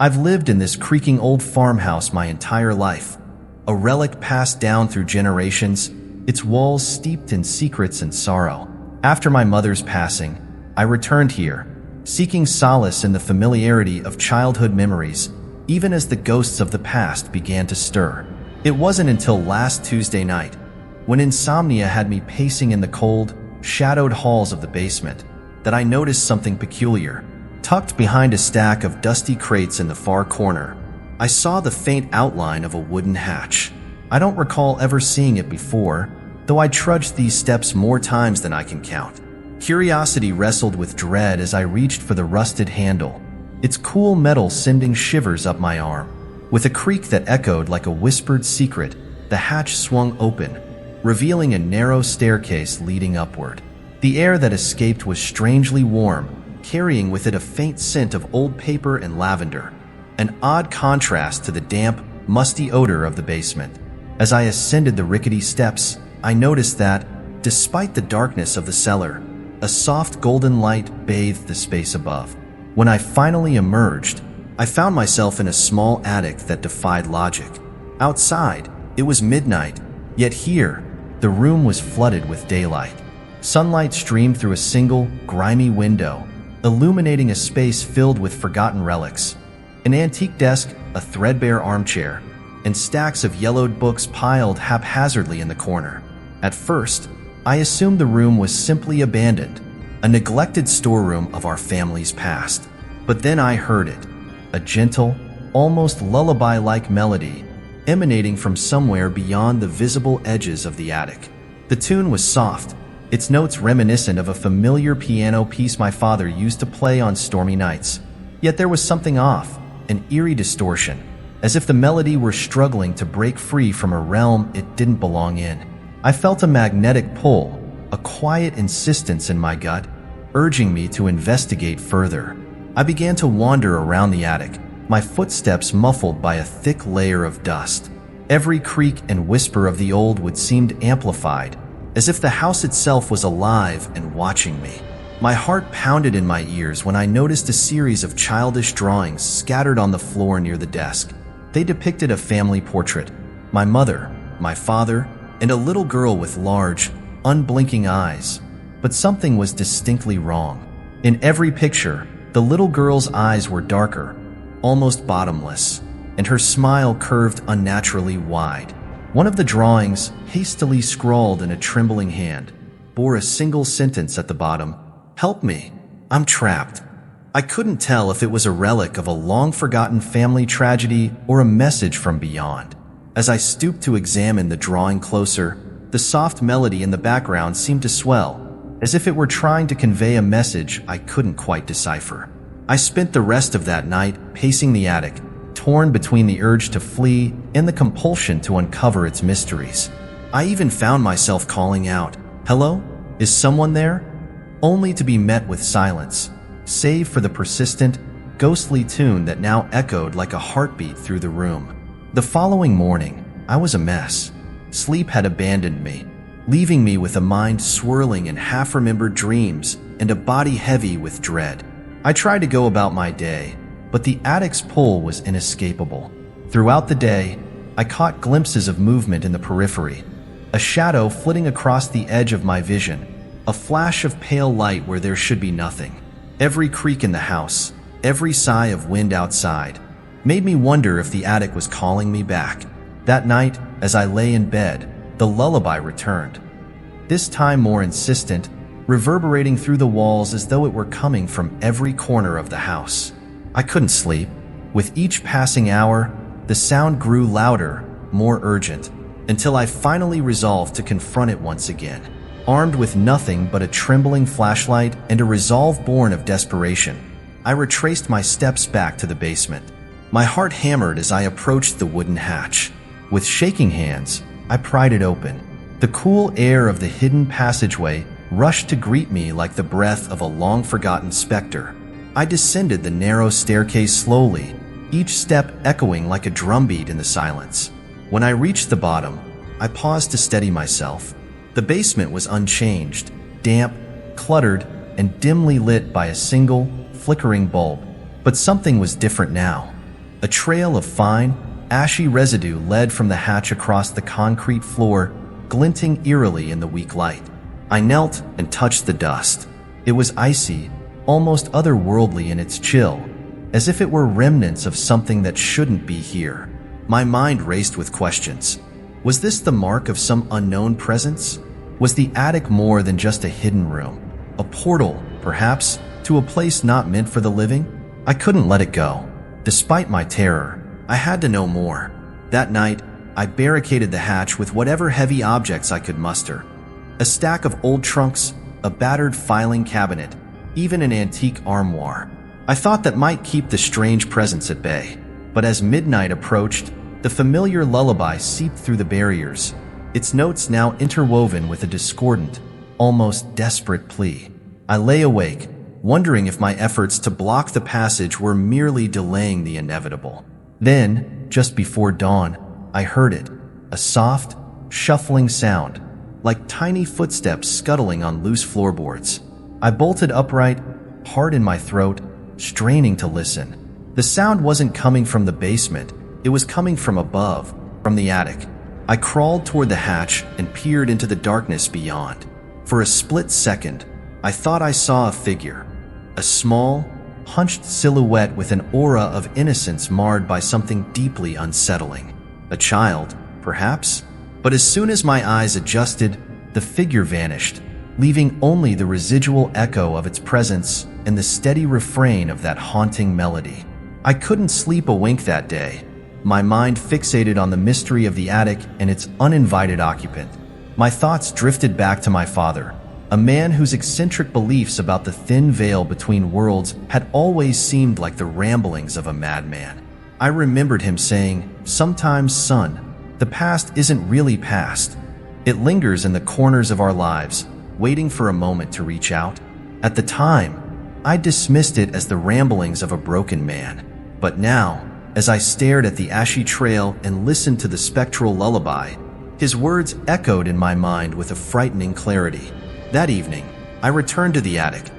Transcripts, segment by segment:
I've lived in this creaking old farmhouse my entire life, a relic passed down through generations, its walls steeped in secrets and sorrow. After my mother's passing, I returned here, seeking solace in the familiarity of childhood memories, even as the ghosts of the past began to stir. It wasn't until last Tuesday night, when insomnia had me pacing in the cold, shadowed halls of the basement, that I noticed something peculiar. Tucked behind a stack of dusty crates in the far corner, I saw the faint outline of a wooden hatch. I don't recall ever seeing it before, though I trudged these steps more times than I can count. Curiosity wrestled with dread as I reached for the rusted handle, its cool metal sending shivers up my arm. With a creak that echoed like a whispered secret, the hatch swung open, revealing a narrow staircase leading upward. The air that escaped was strangely warm, carrying with it a faint scent of old paper and lavender, an odd contrast to the damp, musty odor of the basement. As I ascended the rickety steps, I noticed that, despite the darkness of the cellar, a soft golden light bathed the space above. When I finally emerged, I found myself in a small attic that defied logic. Outside, it was midnight, yet here, the room was flooded with daylight. Sunlight streamed through a single, grimy window, illuminating a space filled with forgotten relics. An antique desk, a threadbare armchair, and stacks of yellowed books piled haphazardly in the corner. At first, I assumed the room was simply abandoned, a neglected storeroom of our family's past. But then I heard it, a gentle, almost lullaby-like melody emanating from somewhere beyond the visible edges of the attic. The tune was soft, its notes reminiscent of a familiar piano piece my father used to play on stormy nights. Yet there was something off, an eerie distortion, as if the melody were struggling to break free from a realm it didn't belong in. I felt a magnetic pull, a quiet insistence in my gut, urging me to investigate further. I began to wander around the attic, my footsteps muffled by a thick layer of dust. Every creak and whisper of the old wood seemed amplified, as if the house itself was alive and watching me. My heart pounded in my ears when I noticed a series of childish drawings scattered on the floor near the desk. They depicted a family portrait, my mother, my father, and a little girl with large, unblinking eyes. But something was distinctly wrong. In every picture, the little girl's eyes were darker, almost bottomless, and her smile curved unnaturally wide. One of the drawings, hastily scrawled in a trembling hand, bore a single sentence at the bottom: "Help me, I'm trapped." I couldn't tell if it was a relic of a long-forgotten family tragedy or a message from beyond. As I stooped to examine the drawing closer, the soft melody in the background seemed to swell, as if it were trying to convey a message I couldn't quite decipher. I spent the rest of that night pacing the attic, torn between the urge to flee and the compulsion to uncover its mysteries. I even found myself calling out, "Hello? Is someone there?" only to be met with silence, save for the persistent, ghostly tune that now echoed like a heartbeat through the room. The following morning, I was a mess. Sleep had abandoned me, leaving me with a mind swirling in half-remembered dreams and a body heavy with dread. I tried to go about my day, but the attic's pull was inescapable. Throughout the day, I caught glimpses of movement in the periphery, a shadow flitting across the edge of my vision, a flash of pale light where there should be nothing. Every creak in the house, every sigh of wind outside, made me wonder if the attic was calling me back. That night, as I lay in bed, the lullaby returned, this time more insistent, reverberating through the walls as though it were coming from every corner of the house. I couldn't sleep. With each passing hour, the sound grew louder, more urgent, until I finally resolved to confront it once again. Armed with nothing but a trembling flashlight and a resolve born of desperation, I retraced my steps back to the basement. My heart hammered as I approached the wooden hatch. With shaking hands, I pried it open. The cool air of the hidden passageway rushed to greet me like the breath of a long-forgotten specter. I descended the narrow staircase slowly, each step echoing like a drumbeat in the silence. When I reached the bottom, I paused to steady myself. The basement was unchanged, damp, cluttered, and dimly lit by a single, flickering bulb. But something was different now. A trail of fine, ashy residue led from the hatch across the concrete floor, glinting eerily in the weak light. I knelt and touched the dust. It was icy, almost otherworldly in its chill, as if it were remnants of something that shouldn't be here. My mind raced with questions. Was this the mark of some unknown presence? Was the attic more than just a hidden room? A portal, perhaps, to a place not meant for the living? I couldn't let it go. Despite my terror, I had to know more. That night, I barricaded the hatch with whatever heavy objects I could muster. A stack of old trunks, a battered filing cabinet, even an antique armoire. I thought that might keep the strange presence at bay. But as midnight approached, the familiar lullaby seeped through the barriers, its notes now interwoven with a discordant, almost desperate plea. I lay awake, wondering if my efforts to block the passage were merely delaying the inevitable. Then, just before dawn, I heard it, a soft, shuffling sound, like tiny footsteps scuttling on loose floorboards. I bolted upright, heart in my throat, straining to listen. The sound wasn't coming from the basement, it was coming from above, from the attic. I crawled toward the hatch and peered into the darkness beyond. For a split second, I thought I saw a figure, a small, hunched silhouette with an aura of innocence marred by something deeply unsettling. A child, perhaps? But as soon as my eyes adjusted, the figure vanished, leaving only the residual echo of its presence and the steady refrain of that haunting melody. I couldn't sleep a wink that day, my mind fixated on the mystery of the attic and its uninvited occupant. My thoughts drifted back to my father, a man whose eccentric beliefs about the thin veil between worlds had always seemed like the ramblings of a madman. I remembered him saying, "Sometimes, son, the past isn't really past. It lingers in the corners of our lives, waiting for a moment to reach out." At the time, I dismissed it as the ramblings of a broken man. But now, as I stared at the ashy trail and listened to the spectral lullaby, his words echoed in my mind with a frightening clarity. That evening, I returned to the attic,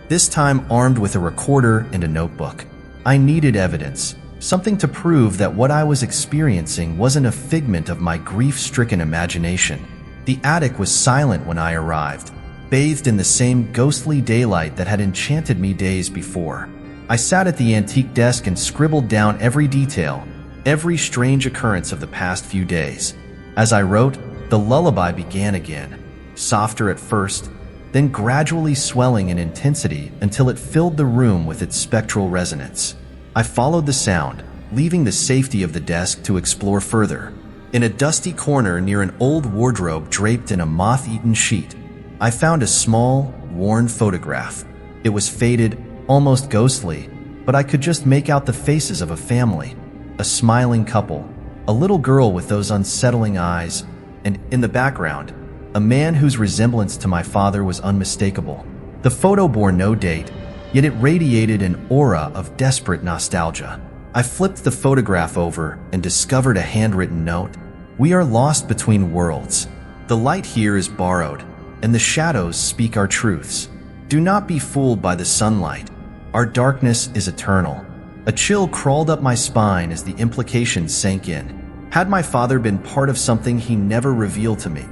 this time armed with a recorder and a notebook. I needed evidence, something to prove that what I was experiencing wasn't a figment of my grief-stricken imagination. The attic was silent when I arrived, bathed in the same ghostly daylight that had enchanted me days before. I sat at the antique desk and scribbled down every detail, every strange occurrence of the past few days. As I wrote, the lullaby began again, softer at first, then gradually swelling in intensity until it filled the room with its spectral resonance. I followed the sound, leaving the safety of the desk to explore further. In a dusty corner near an old wardrobe draped in a moth-eaten sheet, I found a small, worn photograph. It was faded, almost ghostly, but I could just make out the faces of a family, a smiling couple, a little girl with those unsettling eyes, and in the background, a man whose resemblance to my father was unmistakable. The photo bore no date, yet it radiated an aura of desperate nostalgia. I flipped the photograph over and discovered a handwritten note. "We are lost between worlds. The light here is borrowed, and the shadows speak our truths. Do not be fooled by the sunlight. Our darkness is eternal." A chill crawled up my spine as the implications sank in. Had my father been part of something he never revealed to me?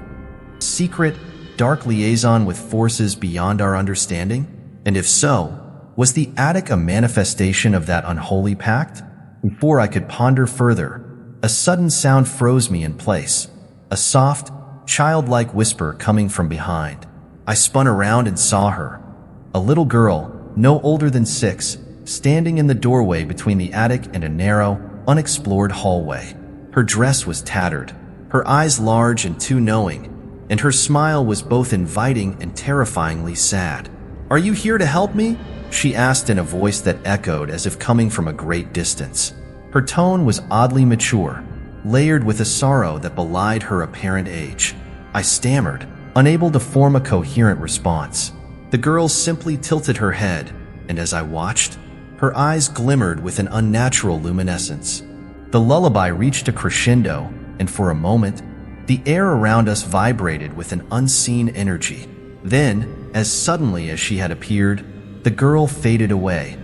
Secret, dark liaison with forces beyond our understanding? And if so, was the attic a manifestation of that unholy pact? Before I could ponder further, a sudden sound froze me in place, a soft, childlike whisper coming from behind. I spun around and saw her, a little girl, no older than 6, standing in the doorway between the attic and a narrow, unexplored hallway. Her dress was tattered, her eyes large and too knowing, and her smile was both inviting and terrifyingly sad. "Are you here to help me?" she asked in a voice that echoed as if coming from a great distance. Her tone was oddly mature, layered with a sorrow that belied her apparent age. I stammered, unable to form a coherent response. The girl simply tilted her head, and as I watched, her eyes glimmered with an unnatural luminescence. The lullaby reached a crescendo, and for a moment, the air around us vibrated with an unseen energy. Then, as suddenly as she had appeared, the girl faded away,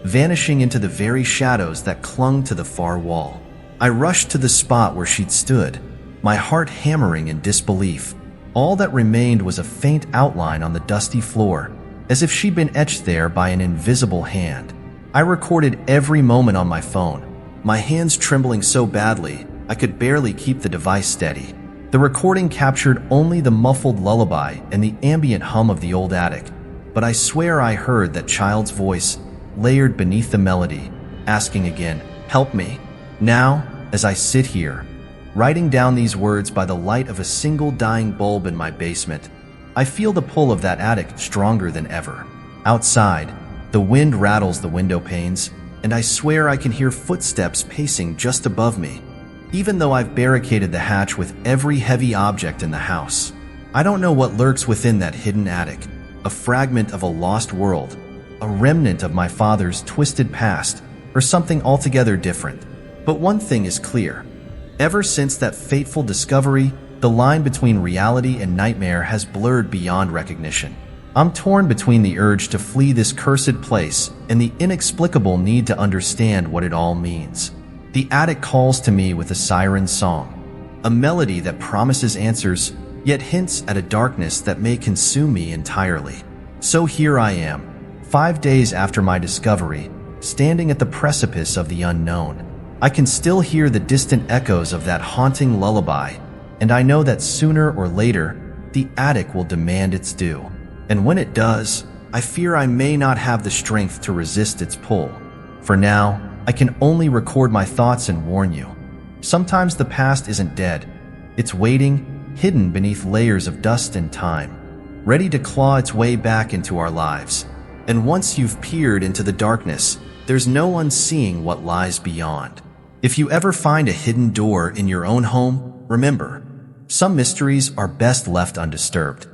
vanishing into the very shadows that clung to the far wall. I rushed to the spot where she'd stood, my heart hammering in disbelief. All that remained was a faint outline on the dusty floor, as if she'd been etched there by an invisible hand. I recorded every moment on my phone, my hands trembling so badly I could barely keep the device steady. The recording captured only the muffled lullaby and the ambient hum of the old attic, but I swear I heard that child's voice layered beneath the melody, asking again, "Help me." Now, as I sit here, writing down these words by the light of a single dying bulb in my basement, I feel the pull of that attic stronger than ever. Outside, the wind rattles the window panes, and I swear I can hear footsteps pacing just above me, even though I've barricaded the hatch with every heavy object in the house. I don't know what lurks within that hidden attic, a fragment of a lost world, a remnant of my father's twisted past, or something altogether different. But one thing is clear. Ever since that fateful discovery, the line between reality and nightmare has blurred beyond recognition. I'm torn between the urge to flee this cursed place and the inexplicable need to understand what it all means. The attic calls to me with a siren song, a melody that promises answers, yet hints at a darkness that may consume me entirely. So here I am, 5 days after my discovery, standing at the precipice of the unknown. I can still hear the distant echoes of that haunting lullaby, and I know that sooner or later, the attic will demand its due. And when it does, I fear I may not have the strength to resist its pull. For now, I can only record my thoughts and warn you. Sometimes the past isn't dead. It's waiting, hidden beneath layers of dust and time, ready to claw its way back into our lives. And once you've peered into the darkness, there's no unseeing what lies beyond. If you ever find a hidden door in your own home, remember, some mysteries are best left undisturbed.